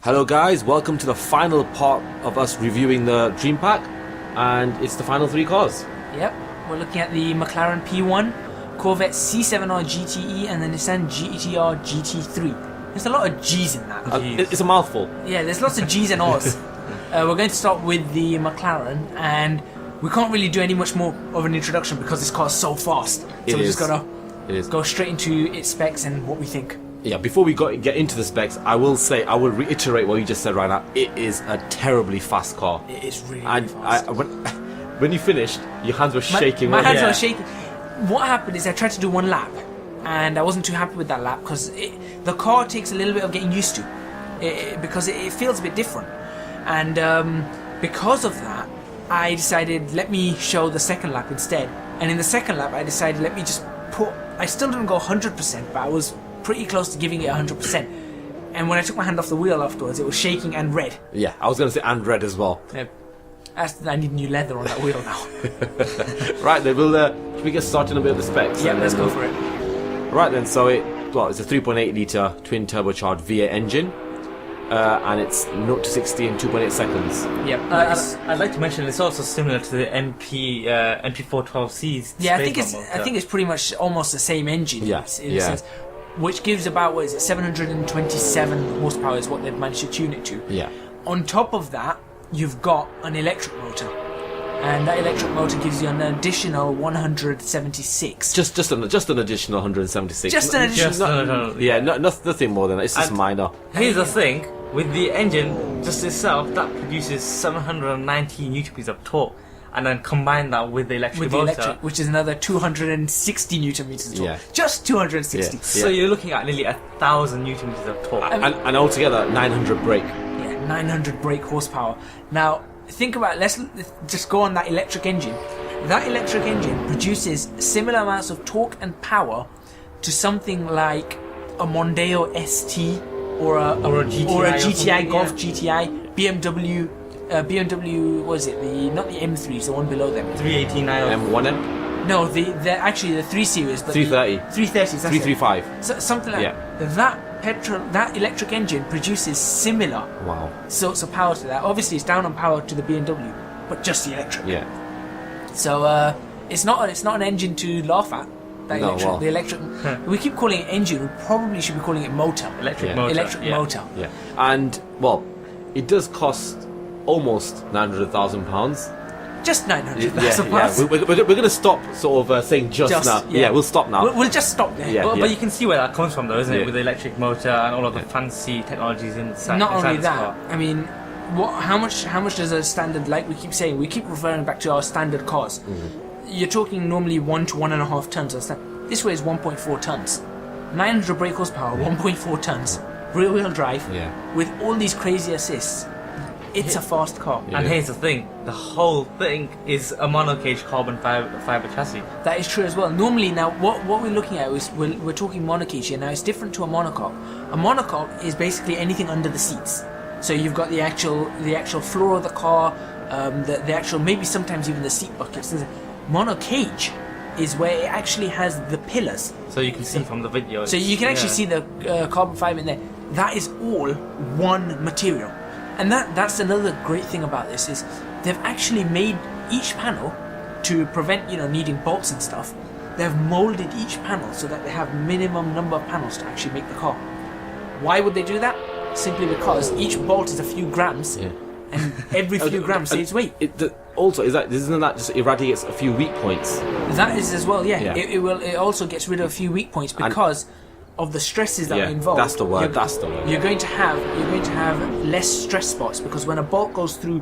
Hello guys, welcome to the final part of us reviewing the Dream Pack, and it's the final three cars. Yep, we're looking at the McLaren P1, Corvette C7R GTE and the Nissan GTR GT3. There's a lot of G's in that. It's a mouthful. Yeah, there's lots of G's and R's. We're going to start with the McLaren, and we can't really do any much more of an introduction because this car's so fast. So we're just gonna go straight into its specs and what we think. Yeah, before we get into the specs, I will reiterate what you just said right now. It is a terribly fast car. It is really fast. When you finished, your hands were shaking. My hands were shaking. What happened is I tried to do one lap, and I wasn't too happy with that lap because the car takes a little bit of getting used to, because it feels a bit different. And because of that, I decided let me show the second lap instead. And in the second lap, I decided let me just I still didn't go 100%, but I was pretty close to giving it 100%. And when I took my hand off the wheel afterwards, it was shaking and red. Yeah, I was going to say and red as well. Yeah. I need new leather on that wheel now. Right then, should we get started on a bit of the specs? Yeah, let's go for it. Right then, so it's a 3.8 litre twin turbocharged V8 engine. And it's 0 to 60 in 2.8 seconds. Yep. I'd like to mention it's also similar to the MP412C's. Yeah, I think it's pretty much almost the same engine. Yeah. In a sense, which gives about 727 horsepower is what they've managed to tune it to. Yeah. On top of that, you've got an electric motor, and that electric motor gives you an additional 176. Just an additional 176. Just an additional. Yeah, nothing more than that. It's just minor. Here's the thing. With the engine just itself, that produces 790 newton meters of torque, and then combine that with the electric motor, which is another 260 newton meters of torque. Yeah. Just 260. Yeah. So you're looking at nearly 1,000 newton meters of torque. And altogether 900 brake. Yeah, 900 brake horsepower. Now think about it, let's just go on that electric engine. That electric engine produces similar amounts of torque and power to something like a Mondeo ST or a GTI Golf GTI, BMW. What is it? Not the M3s, the one below them. 389 M1M. No, actually the 3 Series, but 330. 330s. 335. So, something like that. That electric engine produces similar sorts of power to that. Obviously, it's down on power to the BMW, but just the electric. Yeah. So it's not an engine to laugh at. The electric. We keep calling it engine. We probably should be calling it motor. Electric motor. Yeah. And it does cost almost £900,000. Just £900,000. Yeah. We're going to stop sort of saying just now. Yeah, we'll stop now. We'll just stop there. Yeah, but you can see where that comes from, though, isn't it? With the electric motor and all of the fancy technologies inside. Not only that, car. I mean, how much does a standard, like we keep saying, we keep referring back to our standard cars. You're talking normally 1 to 1.5 tons. This way is 1.4 tons. 900 brake horsepower, 1.4 tons, rear-wheel drive, with all these crazy assists. It's a fast car. And here's the thing, the whole thing is a monocage carbon fiber chassis. That is true as well. Normally now, what we're looking at is we're talking monocage here. Now it's different to a monocoque. A monocoque is basically anything under the seats. So you've got the actual floor of the car, the actual, maybe sometimes even the seat buckets. Monocage is where it actually has the pillars. So you can see from the video. So you can actually see the carbon fiber in there. That is all one material. And that's another great thing about this is they've actually made each panel to prevent needing bolts and stuff. They've molded each panel so that they have minimum number of panels to actually make the car. Why would they do that? Simply because each bolt is a few grams, and every few grams saves weight. Isn't that just eradicates a few weak points? That is as well, yeah. It also gets rid of a few weak points because of the stresses that are involved. That's the word. You're going to have less stress spots because when a bolt goes through,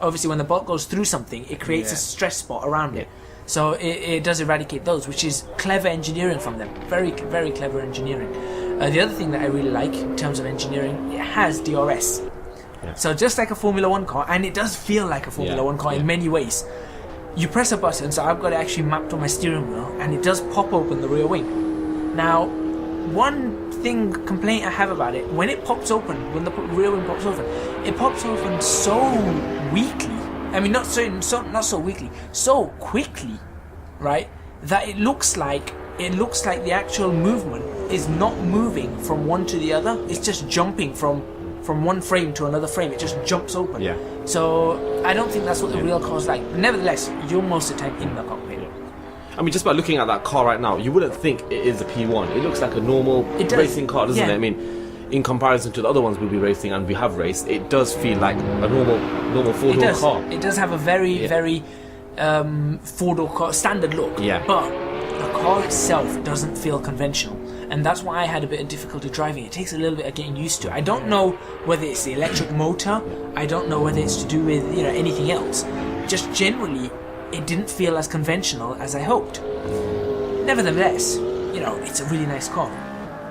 obviously when the bolt goes through something, it creates a stress spot around it. So it does eradicate those, which is clever engineering from them. Very, very clever engineering. The other thing that I really like in terms of engineering, it has DRS. Yeah. So just like a Formula 1 car, and it does feel like a Formula 1 car in many ways. You press a button, so I've got it actually mapped on my steering wheel, and it does pop open the rear wing. Now, one complaint I have about it, when it pops open, when the rear wing pops open, it pops open so weakly. I mean, not so weakly, so quickly, right? That it looks like the actual movement is not moving from one to the other. It's just jumping from from one frame to another frame. It just jumps open. Yeah. So I don't think that's what the real car's like. Nevertheless, you're most of the time in the cockpit. I mean, just by looking at that car right now, you wouldn't think it is a P1. It looks like a normal racing car, doesn't it? I mean, in comparison to the other ones we'll be racing and we have raced, it does feel like a normal four-door car. It does have a very four-door car standard look. Yeah. But the car itself doesn't feel conventional, and that's why I had a bit of difficulty driving. It takes a little bit of getting used to. I don't know whether it's the electric motor. I don't know whether it's to do with anything else. Just generally, it didn't feel as conventional as I hoped. Nevertheless, it's a really nice car.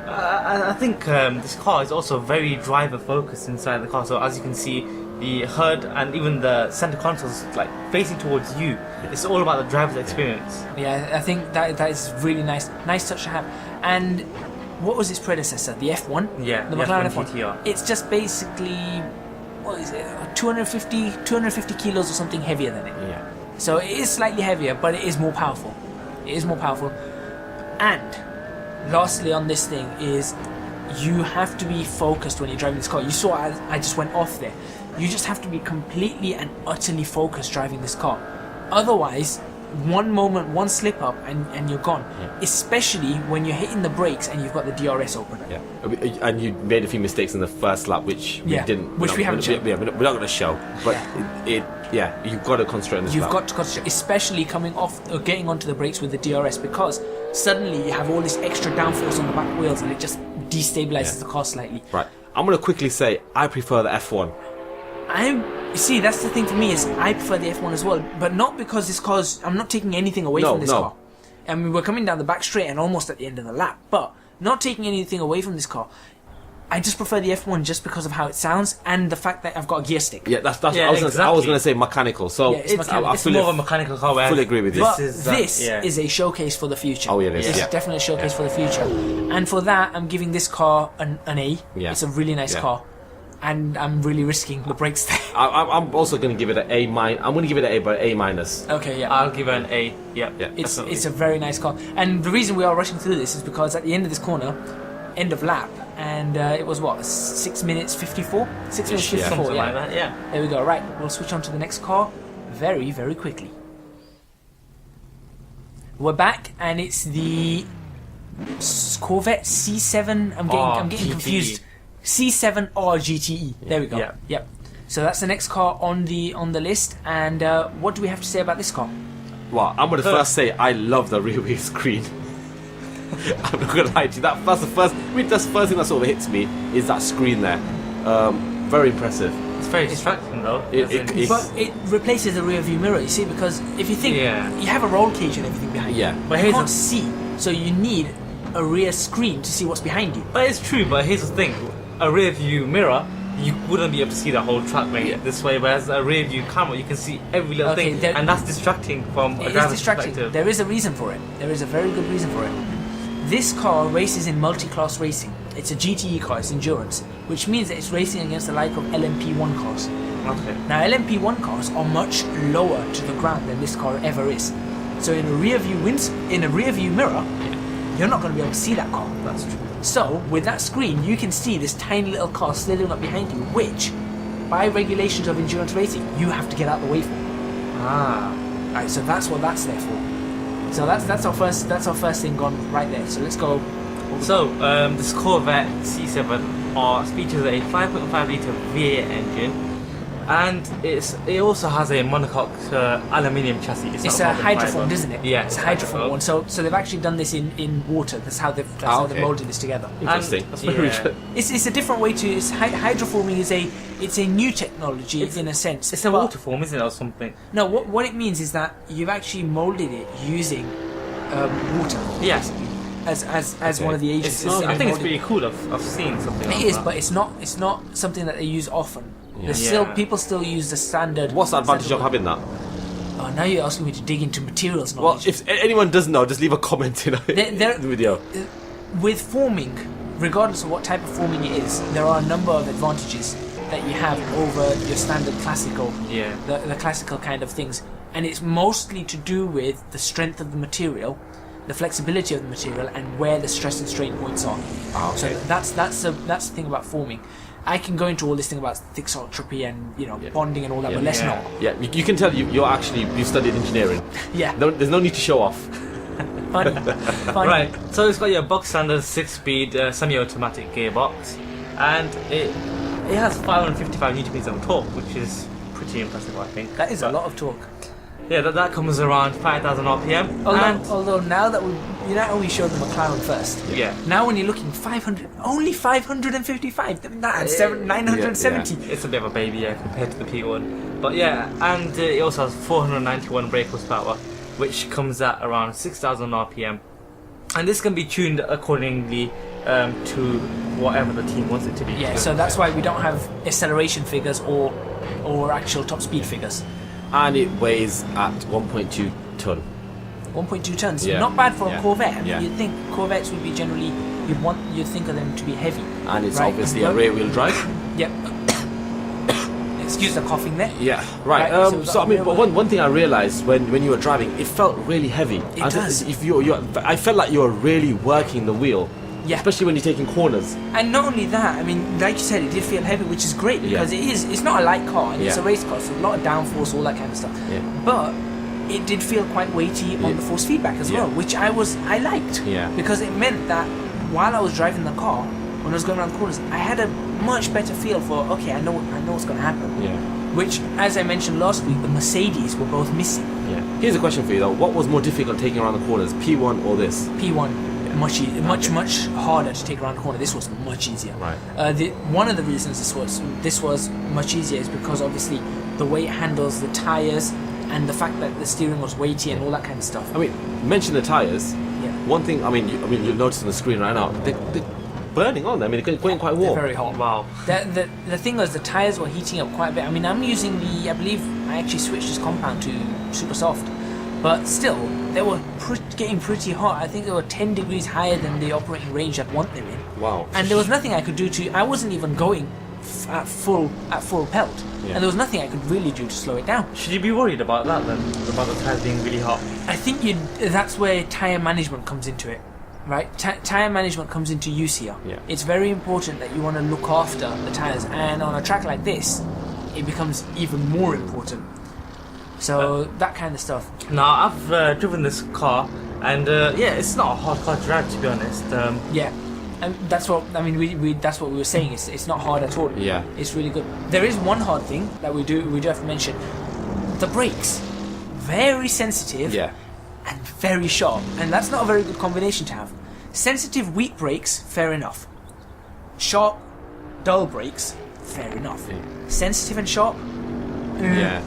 I think this car is also very driver focused inside the car. So as you can see, the HUD and even the center console is like facing towards you. It's all about the driver's experience. Yeah, I think that is really nice touch to have. And what was its predecessor? The F1? Yeah, the McLaren F1 F1. GTR. It's just basically, what is it, 250 kilos or something heavier than it. Yeah. So it is slightly heavier, but it is more powerful. And lastly on this thing is you have to be focused when you're driving this car. You saw I just went off there. You just have to be completely and utterly focused driving this car. Otherwise, one moment, one slip up and you're gone. Yeah. Especially when you're hitting the brakes and you've got the DRS open. Yeah. And you made a few mistakes in the first lap, which we didn't. Which we haven't shown. We're not going to show. But you've got to concentrate on this. You've got to concentrate, especially coming off or getting onto the brakes with the DRS, because suddenly you have all this extra downforce on the back wheels and it just destabilizes the car slightly. Right. I'm going to quickly say I prefer the F1. See, that's the thing for me, is I prefer the F1 as well, but not because this car's... I'm not taking anything away from this car. I mean, we're coming down the back straight and almost at the end of the lap, but not taking anything away from this car. I just prefer the F1 just because of how it sounds and the fact that I've got a gear stick. Yeah, that's I was going to say mechanical. So it's mechanical. It's more of a mechanical car. I fully agree with you. But this is a showcase for the future. Oh, yeah, it is. This is definitely a showcase for the future. And for that, I'm giving this car an A. Yeah. It's a really nice car. And I'm really risking the brakes there. I'm also going to give it an A minus. I'm going to give it an A, but A minus. Okay, yeah. I'll give it an A. Yeah, it's a very nice car. And the reason we are rushing through this is because at the end of this corner, end of lap, and it was what, 6 minutes 54? 6 minutes 54, yeah. Like that, yeah. There we go. Right, we'll switch on to the next car very, very quickly. We're back, and it's the Corvette C7. I'm getting confused. C7 or GTE. There we go. Yeah. Yep. So that's the next car on the list. And what do we have to say about this car? Well, I'm going to first say I love the rear wheel screen. I'm not going to lie to you. That's the first thing that sort of hits me is that screen there. Very impressive. It's very distracting though. But it replaces the rear view mirror. You see, because if you think you have a roll cage and everything behind you, but you can't see, so you need a rear screen to see what's behind you. But it's true. But here's the thing. A rear view mirror, you wouldn't be able to see the whole track this way, whereas a rear view camera, you can see every little thing, and that's distracting from a driver's perspective. There is a reason for it. There is a very good reason for it. This car races in multi-class racing. It's a GTE car, it's endurance, which means that it's racing against the like of LMP1 cars. Okay. Now, LMP1 cars are much lower to the ground than this car ever is. So in a rear view mirror, you're not going to be able to see that car. That's true. So, with that screen, you can see this tiny little car slithering up behind you, which, by regulations of endurance racing, you have to get out of the way for. Right, so that's what that's there for. So that's our first thing gone right there. So let's go. So this Corvette C7 features a 5.5 litre V8 engine. And it also has a monocoque aluminium chassis. It's a hydroformed, isn't it? Yeah, it's a hydroformed one. So they've actually done this in water. That's how they've molded this together. Interesting. That's very good. It's a different way to. Hydroforming is a new technology in a sense. It's a water form, isn't it, or something? No, what it means is that you've actually molded it using water. Yes. As one of the agencies. I think it's pretty cool. I've seen something. It is, but it's not something that they use often. People still use the standard. What's the advantage of having that? Oh, now you're asking me to dig into materials knowledge. Well, if anyone doesn't know, just leave a comment in the video. With forming, regardless of what type of forming it is, there are a number of advantages that you have over your standard classical, the classical kind of things, and it's mostly to do with the strength of the material, the flexibility of the material, and where the stress and strain points are. Okay. So that's the thing about forming. I can go into all this thing about thick entropy and bonding and all that, but let's not. Yeah, you can tell you studied engineering. Yeah. There's no need to show off. Funny. Right, so it's got your box standard 6-speed semi-automatic gearbox, and it has 555 Nm of torque, which is pretty impressive, I think. That is a lot of torque. Yeah, that comes around 5,000 RPM. Although now that we showed the McLaren first. Yeah. Now when you're looking 555, I mean that adds 970. It's a bit of a baby, compared to the P1. But yeah, and it also has 491 brake horsepower, which comes at around 6,000 RPM. And this can be tuned accordingly to whatever the team wants it to be. Yeah, so that's why we don't have acceleration figures or actual top speed figures. And it weighs at 1.2 ton. 1.2 tons. Yeah. Not bad for a Corvette. I mean, Yeah. you'd think Corvettes would be generally you'd think of them to be heavy. And it's right? obviously a rear wheel drive. Yep. Excuse the coughing there. Yeah, right. Right, So I mean, but one thing I realized when you were driving, it felt really heavy. It does. If I felt like you were really working the wheel. Yeah. Especially when you're taking corners. And not only that, I mean, like you said, it did feel heavy, which is great because it's not a light car, and it's a race car, so a lot of downforce, all that kind of stuff. Yeah. But it did feel quite weighty on the force feedback as well, which I liked. Yeah. Because it meant that while I was driving the car, when I was going around corners, I had a much better feel for, okay, I know what's going to happen. Yeah. Which, as I mentioned last week, the Mercedes were both missing. Yeah. Here's a question for you though: what was more difficult taking around the corners, P1 or this? P1. Much harder to take around the corner. This was much easier. Right. One of the reasons this was much easier is because obviously the way it handles the tires and the fact that the steering was weighty and all that kind of stuff. I mean, mention the tires. Yeah. One thing, I mean, you'll notice on the screen right now, they're burning on them. I mean, they're going quite warm. They're very hot. Wow. The thing was, the tires were heating up quite a bit. I mean, I'm using I believe I actually switched this compound to super soft, but still, they were getting pretty hot. I think they were 10 degrees higher than the operating range I'd want them in. Wow. And there was nothing I could do I wasn't even going at full pelt, and there was nothing I could really do to slow it down. Should you be worried about that then? About the tires being really hot? I think that's where tyre management comes into it, right? Tyre management comes into use here. Yeah. It's very important that you want to look after the tyres, and on a track like this, it becomes even more important. So that kind of stuff. Now, I've driven this car, and it's not a hard car to drive, to be honest. Yeah. And that's what I mean. That's what we were saying. It's not hard at all. Yeah. It's really good. There is one hard thing that we do have to mention. The brakes, very sensitive. Yeah. And very sharp, and that's not a very good combination to have. Sensitive, weak brakes, fair enough. Sharp, dull brakes, fair enough. Yeah. Sensitive and sharp. Yeah.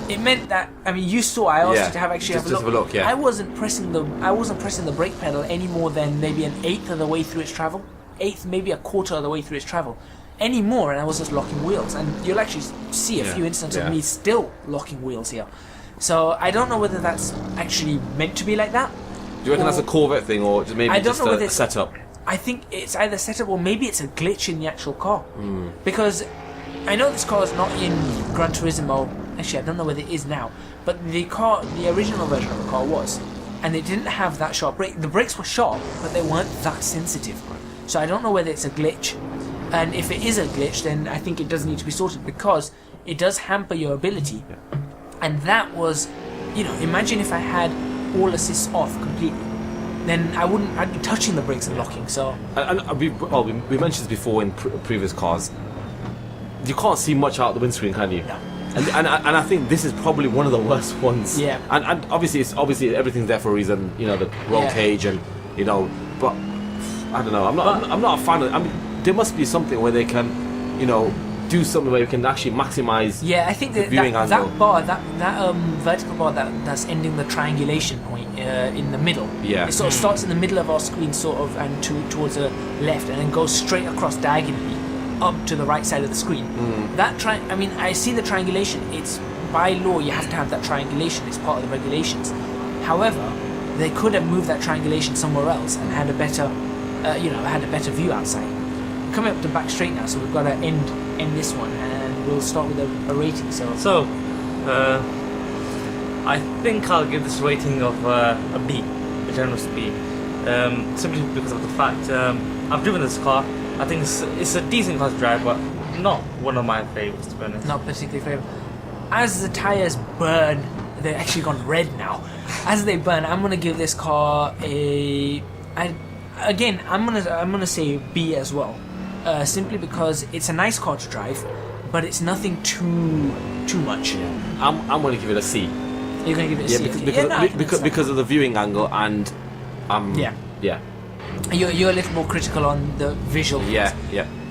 It meant that you saw I asked you to have a Just look. have a look, yeah. I wasn't pressing the brake pedal any more than maybe an eighth of the way through its travel. Maybe a quarter of the way through its travel. Any more, and I was just locking wheels. And you'll actually see a few instances of me still locking wheels here. So I don't know whether that's actually meant to be like that. Do you reckon that's a Corvette thing, or just maybe just a setup? I think it's either setup or maybe it's a glitch in the actual car. Because I know this car is not in Gran Turismo. Actually, I don't know whether it is now. But the original version of the car was. And it didn't have that sharp brake. The brakes were sharp, but they weren't that sensitive. So I don't know whether it's a glitch. And if it is a glitch, then I think it does need to be sorted, because it does hamper your ability. Yeah. And that was, imagine if I had all assists off completely. Then I'd be touching the brakes and locking. So. And we mentioned this before in previous cars. You can't see much out the windscreen, can you? No. And I think this is probably one of the worst ones. Yeah. And obviously everything's there for a reason. The roll cage and but I don't know. I'm not a fan of. I mean, there must be something where they can, do something where you can actually maximize. Yeah, I think the viewing angle. that bar, that vertical bar that's ending the triangulation point in the middle. Yeah. It sort of starts in the middle of our screen, sort of, and towards the left, and then goes straight across diagonally up to the right side of the screen. I see the triangulation. It's by law you have to have that triangulation. It's part of the regulations. However, they could have moved that triangulation somewhere else and had a better, view outside. Coming up the back straight now, so we've got to end this one, and we'll start with a rating. So, I think I'll give this rating of a B, a generous B, simply because of the fact I've driven this car. I think it's a decent car to drive, but not one of my favorites, to be honest. Not particularly favorite. As the tires burn, they've actually gone red now. As they burn, I'm gonna give this car I'm gonna say B as well, simply because it's a nice car to drive, but it's nothing too much. I'm going to give it a C. You're gonna give it a C. Because of the viewing angle and yeah. You're a little more critical on the visual. Yeah.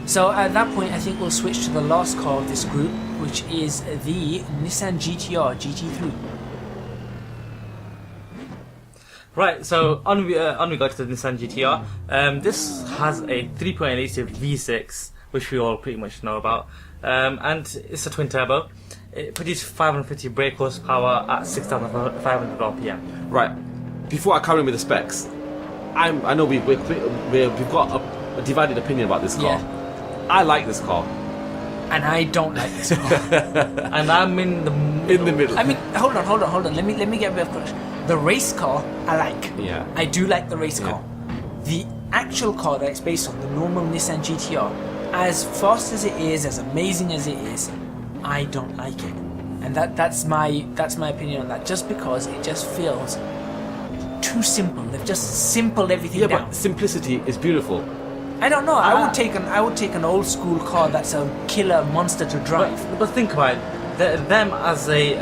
So at that point, I think we'll switch to the last car of this group, which is the Nissan GT-R GT3. Right, so on we go to the Nissan GT-R. This has a 3.8 litre V6, which we all pretty much know about, and it's a twin turbo. It produces 550 brake horsepower at 6,500 RPM. Right. Before I carry on with the specs, I know we've got a divided opinion about this car. Yeah. I like this car. And I don't like this car. And I'm in the middle. I mean, hold on. Let me get a bit of correction. The race car, I like. Yeah. I do like the race car. The actual car that it's based on, the normal Nissan GT-R, as fast as it is, as amazing as it is, I don't like it. And that's my opinion on that. Just because it just feels too simple. They've just simpled everything down. Yeah, but simplicity is beautiful. I don't know. I would take an old school car that's a killer monster to drive. But think about it. Them as a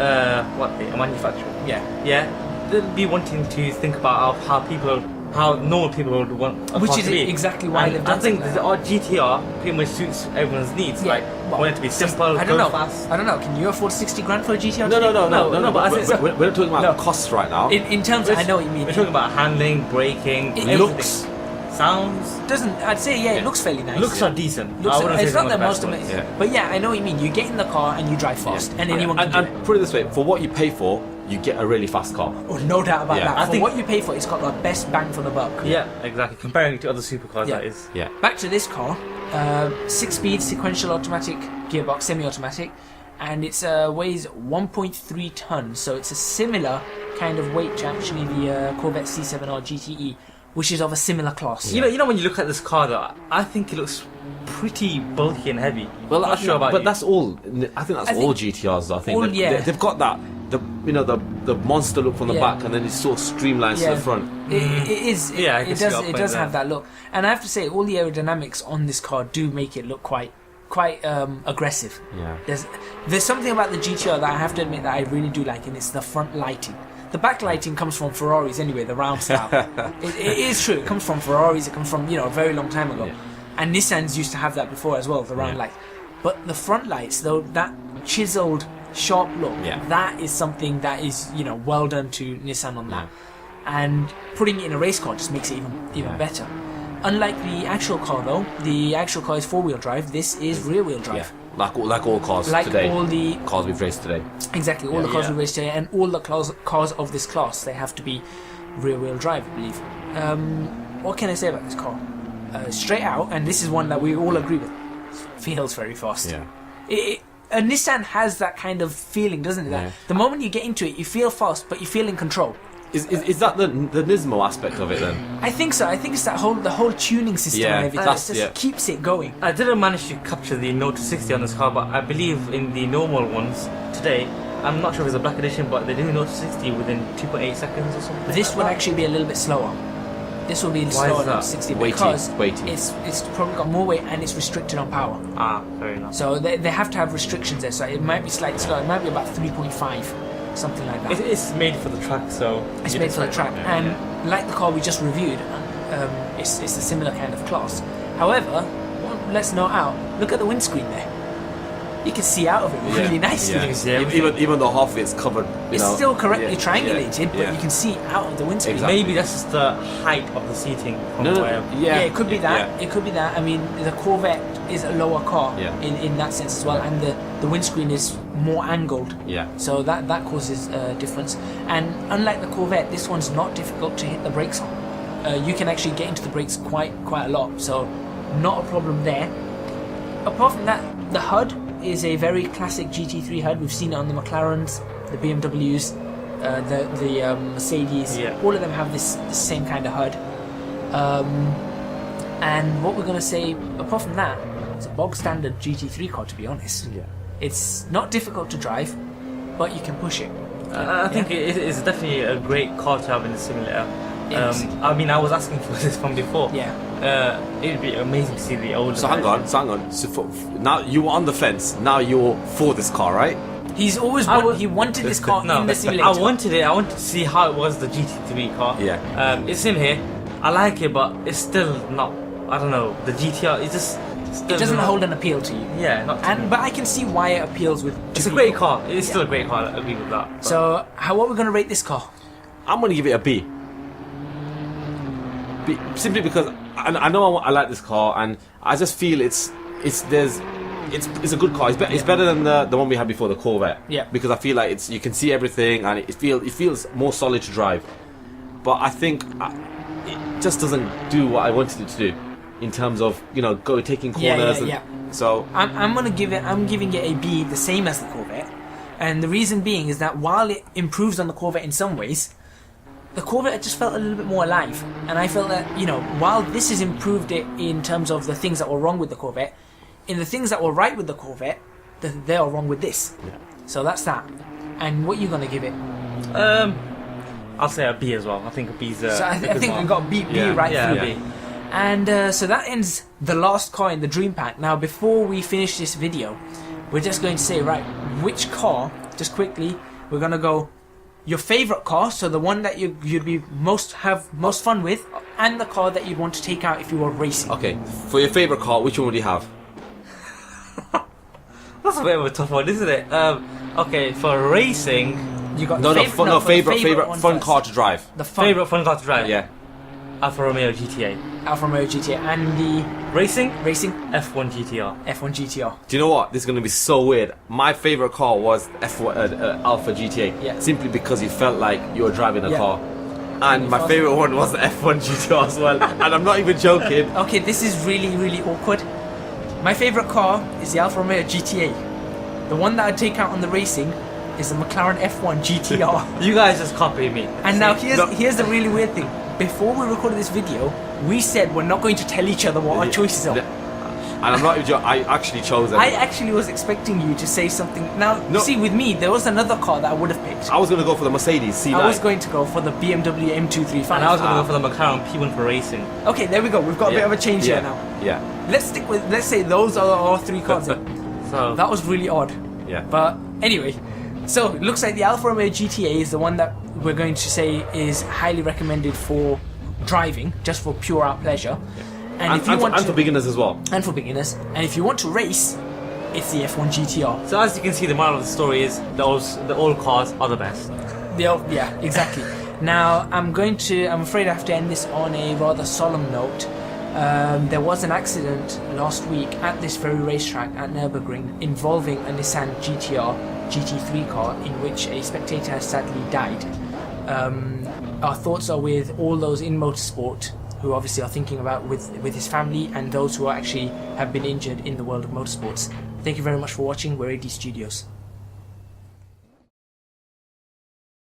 manufacturer. Yeah. They'll be wanting to think about how normal people would want a Which car is to be. exactly why And they've done I think something the like GT-R pretty much suits everyone's needs. Yeah, Like, well, want it to be simple, I don't go know. fast. I don't know. Can you afford 60 grand for a GT-R? No. but I think We're not talking about costs right now. In terms, I know what you mean. We're talking about handling, braking, Looks. sounds. I'd say it looks fairly nice. Looks are decent. Looks, I wouldn't say it's not one the of most best ones. amazing, but yeah, I know what you mean. You get in the car and you drive fast, and anyone can do it. And put it this way: for what you pay for, you get a really fast car. Oh, no doubt about Yeah. that. I For think- what you pay for, it's got the best bang for the buck. Yeah, exactly. Comparing it to other supercars, Yeah. that is. Yeah. Back to this car, 6-speed sequential automatic gearbox, semi-automatic, and it weighs 1.3 tons, so it's a similar kind of weight to actually the Corvette C7R GTE, which is of a similar class. You know when you look at this car, though, I think it looks pretty bulky and heavy. Well, I'm not sure about but you. that's all. I think that's all GTRs. I think they've got that. The monster look from the back, and then it's sort of streamlined to the front. It is. Yeah, I it can see your does. It point does there. have that look, and I have to say, all the aerodynamics on this car do make it look quite aggressive. Yeah. There's something about the GTR that I have to admit that I really do like, and it's the front lighting. The back lighting comes from Ferraris anyway, the round style. it is true. It comes from Ferraris. It comes from a very long time ago, and Nissans used to have that before as well, the round light. But the front lights, though, that chiseled, sharp look, that is something that is well done to Nissan on that. And putting it in a race car just makes it even better. Unlike the actual car, though, the actual car is 4-wheel drive. This is rear-wheel drive. Like all cars Like today. all the cars we've raced today. Exactly, all the cars we raced today, and all the cars of this class, they have to be rear-wheel drive, I believe. What can I say about this car? Straight out, and this is one that we all agree with, feels very fast. Yeah. A Nissan has that kind of feeling, doesn't it? That the moment you get into it, you feel fast, but you feel in control. Is that the Nismo aspect of it then? I think so. I think it's the whole tuning system and everything that just keeps it going. I didn't manage to capture the Note 60 on this car, but I believe in the normal ones today, I'm not sure if it's a black edition, but they do Note 60 within 2.8 seconds or something. This would actually be a little bit slower. This will be slower than 60 because it's probably got more weight and it's restricted on power. Fair enough. So they have to have restrictions there, so it might be slightly slower. It might be about 3.5, something like that. It's made for the track, so... It's made for the track, and like the car we just reviewed, it's a similar kind of class. However, let's note out, look at the windscreen there. You can see out of it really nicely. Even though half of it's covered, it's still correctly triangulated, but you can see out of the windscreen. Exactly. Maybe that's just the height of the seating. It could be that. It could be that. I mean, the Corvette is a lower car in that sense as well, and the windscreen is more angled. So that causes a difference. And unlike the Corvette, this one's not difficult to hit the brakes on. You can actually get into the brakes quite a lot, so not a problem there. Apart from that, the HUD is a very classic GT3 HUD. We've seen it on the McLarens, the BMWs, the Mercedes. All of them have this same kind of HUD. And what we're going to say, apart from that, It's a bog standard GT3 car, to be honest. Yeah. It's not difficult to drive, but you can push it. I think it's definitely a great car to have in the simulator. Yes. I mean, I was asking for this from before. Yeah. It'd be amazing to see the older. So hang on. So now you were on the fence. Now you're for this car, right? He's always he wanted this car in the simulator. I wanted it. I wanted to see how it was the GT3 car. Yeah. It's in here. I like it, but it's still not. I don't know. The GTR. It's just. It doesn't hold an appeal to you. Yeah, not. But I can see why it appeals with. It's a great car. It's still a great car. I agree with that. But. So, what are we going to rate this car? I'm going to give it a B. Simply because I know I like this car, and I just feel it's a good car. It's better than the one we had before, the Corvette. Yeah. Because I feel like you can see everything, and it feels more solid to drive. But I think it just doesn't do what I wanted it to do, in terms of taking corners. Yeah. So I'm giving it a B, the same as the Corvette, and the reason being is that while it improves on the Corvette in some ways, the Corvette just felt a little bit more alive, and I felt that while this has improved it in terms of the things that were wrong with the Corvette, in the things that were right with the Corvette, they are wrong with this. Yeah. So that's that. And what are you gonna give it? I'll say a B as well. I think a B's. So I think we've got B right through. B. And so that ends the last car in the Dream Pack. Now, before we finish this video, we're just going to say, right, which car, just quickly, we're going to go your favourite car, so the one that you'd be most fun with, and the car that you'd want to take out if you were racing. okay, for your favourite car, which one would you have? That's a bit of a tough one, isn't it? Okay, for racing, You got favourite fun car to drive. The fun. favorite fun car to drive. Yeah. Alfa Romeo GTA. Alfa Romeo GTR and the Racing, racing F1 GTR. F1 GTR. Do you know what? This is going to be so weird. My favourite car was Alpha GTA. Yeah. Simply because you felt like you were driving a Yeah. car. And my favourite one was the F1 GTR as well. And I'm not even joking. Okay, this is really, really awkward. My favourite car is the Alfa Romeo GTA. The one that I'd take out on the racing is the McLaren F1 GTR. You guys just copy me. And now here's the really weird thing. Before we recorded this video, we said we're not going to tell each other what our choices are. And I'm not even joking. I actually chose it. I actually was expecting you to say something. Now, No. see, with me, there was another car that I would have picked. I was going to go for the Mercedes C9. I was going to go for the BMW M235. And I was going to go for the McLaren P1 for racing. Okay, there we go. We've got a bit of a change here now. Yeah. Let's say those are our three cars. So That was really odd. Yeah. But anyway, so it looks like the Alfa Romeo GTA is the one that we're going to say is highly recommended for driving, just for pure out pleasure. And if you want for beginners as well. and for beginners, and if you want to race, it's the F1 GTR. So as you can see, the moral of the story is the old cars are the best. Yeah, exactly. Now I'm afraid I have to end this on a rather solemn note. There was an accident last week at this very racetrack at Nürburgring involving a Nissan GT3 car in which a spectator has sadly died. Our thoughts are with all those in motorsport who obviously are thinking about with his family and those who actually have been injured in the world of motorsports. Thank you very much for watching. We're AD Studios.